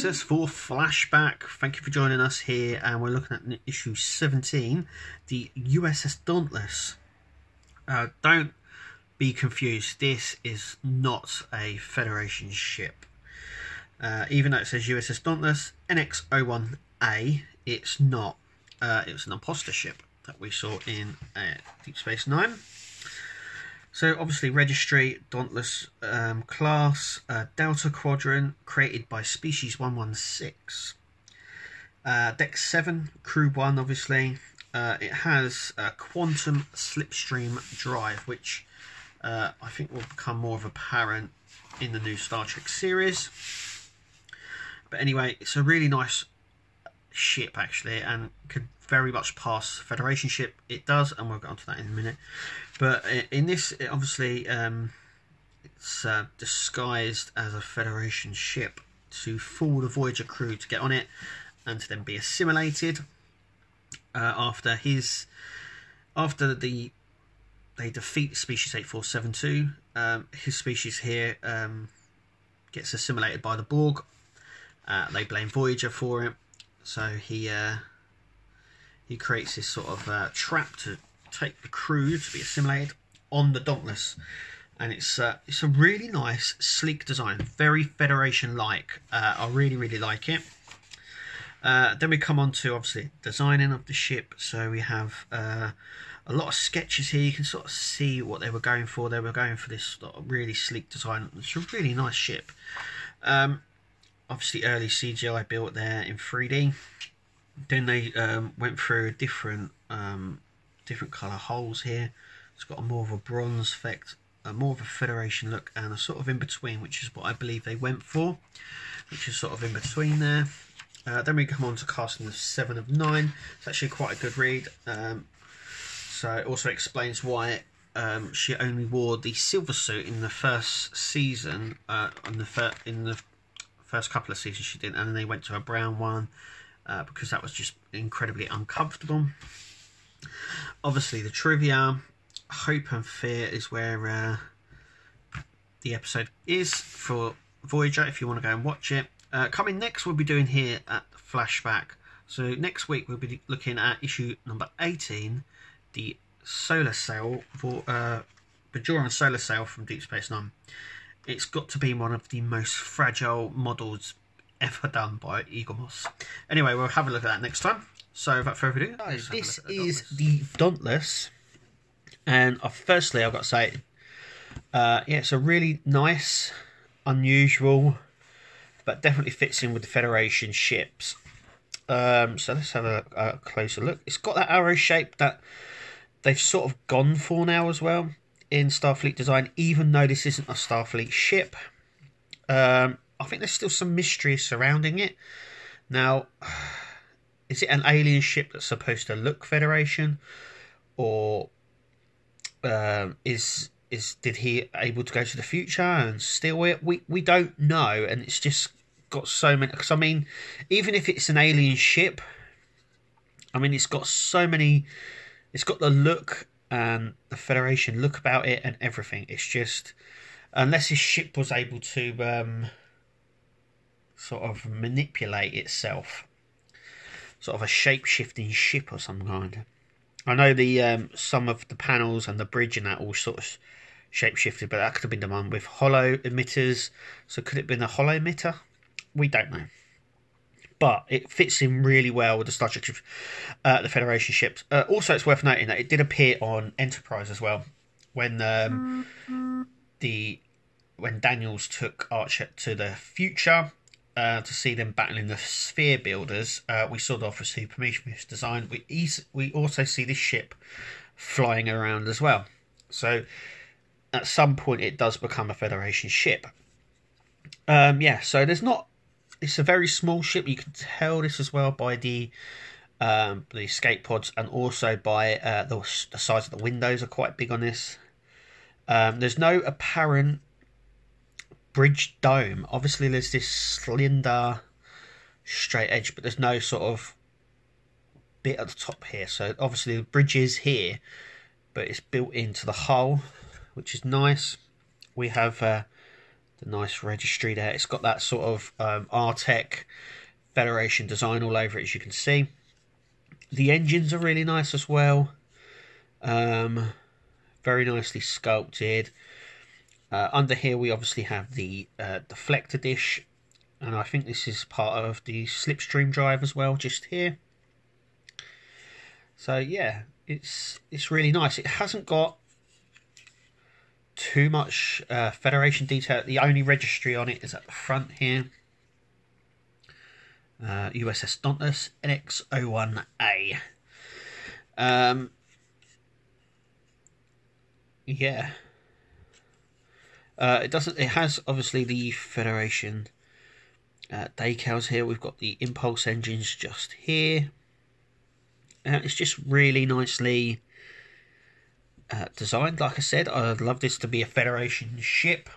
Texas for Flashback. Thank you for joining us here, and we're looking at issue 17, the USS Dauntless. Don't be confused, this is not a Federation ship. Even though it says USS Dauntless, NX-01-A, it's not. It was an imposter ship that we saw in Deep Space Nine. So obviously registry, Dauntless class, Delta Quadrant, created by Species 116. Deck 7, Crew 1 obviously. It has a quantum slipstream drive, which I think will become more of apparent in the new Star Trek series. But anyway, it's a really nice ship actually, and could very much pass Federation ship. It does, and we'll get onto that in a minute. But in this, it obviously it's disguised as a Federation ship to fool the Voyager crew to get on it, and to then be assimilated. After they defeat Species 8472, his species here gets assimilated by the Borg. They blame Voyager for it, so he creates this sort of trap to take the crew to be assimilated on the Dauntless, and it's a really nice, sleek design, very Federation-like. I really like it. Then we come on to obviously designing of the ship. So we have a lot of sketches here. You can sort of see what they were going for. They were going for this sort of really sleek design. It's a really nice ship. Obviously early CGI built there in 3D. Then they went through different colour holes here. It's got a more of a bronze effect, more of a Federation look, and a sort of in between, which is what I believe they went for, which is sort of in between there. Then we come on to casting the 7 of 9. It's actually quite a good read. So it also explains why she only wore the silver suit in the first season. In the first couple of seasons she didn't, and then they went to a brown one because that was just incredibly uncomfortable. Obviously the trivia, Hope and Fear is where the episode is for Voyager, if you want to go and watch it. Coming next, we'll be doing here at Flashback. So next week we'll be looking at issue number 18, the solar sail for Bajoran solar sail from Deep Space Nine. It's got to be one of the most fragile models ever done by Eagle Moss. Anyway, we'll have a look at that next time. So without further ado, this is the Dauntless, and firstly I've got to say, yeah, it's a really nice, unusual, but definitely fits in with the Federation ships. So let's have a closer look. It's got that arrow shape that they've sort of gone for now as well in Starfleet design, even though this isn't a Starfleet ship. I think there's still some mystery surrounding it. Now, is it an alien ship that's supposed to look Federation, or did he able to go to the future and steal it? We don't know, and it's just got so many. Because I mean, even if it's an alien ship, I mean, it's got so many. It's got the look and the Federation look about it and everything. It's just, unless his ship was able to sort of manipulate itself, sort of a shape-shifting ship or some kind. I know the some of the panels and the bridge and that all sort of shape-shifted, but that could have been the one with hollow emitters. So could it have been a hollow emitter? We don't know. But it fits in really well with the Star Trek ships, the Federation ships. Also, it's worth noting that it did appear on Enterprise as well, when when Daniels took Archer to the future to see them battling the Sphere Builders. We saw the Office of Prometheus design. We also see this ship flying around as well. So at some point, it does become a Federation ship. Yeah, so there's not. It's a very small ship. You can tell this as well by the escape pods, and also by the size of the windows are quite big on this. There's no apparent bridge dome. Obviously, there's this slender, straight edge, but there's no sort of bit at the top here. So obviously, the bridge is here, but it's built into the hull, which is nice. We have the nice registry there. It's got that sort of R-Tech Federation design all over it, as you can see. The engines are really nice as well. Very nicely sculpted. Under here we obviously have the deflector dish, and I think this is part of the slipstream drive as well, just here. So yeah, it's really nice. It hasn't got too much Federation detail. The only registry on it is at the front here. USS Dauntless, NX-01-A. Yeah. It has obviously the Federation decals here. We've got the impulse engines just here. It's just really nicely designed. Like I said, I'd love this to be a Federation ship.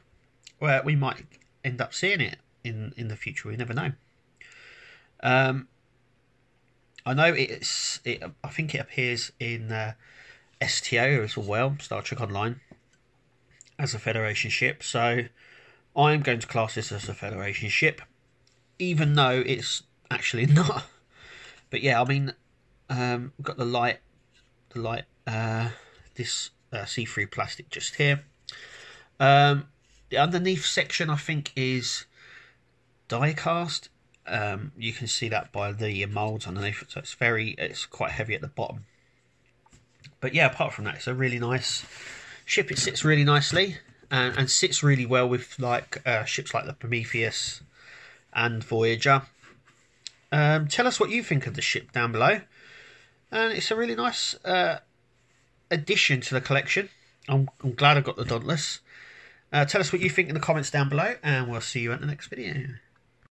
Where we might end up seeing it in the future. We never know. I know I think it appears in STO as well, Star Trek Online, as a Federation ship. So I'm going to class this as a Federation ship, even though it's actually not. But yeah, I mean, we've got the light, this see-through plastic just here. The underneath section I think is die cast. You can see that by the moulds underneath, so it's quite heavy at the bottom. But yeah, apart from that, it's a really nice ship. It sits really nicely and sits really well with like ships like the Prometheus and Voyager. Tell us what you think of the ship down below. And it's a really nice addition to the collection. I'm glad I got the Dauntless. Tell us what you think in the comments down below, and we'll see you at the next video.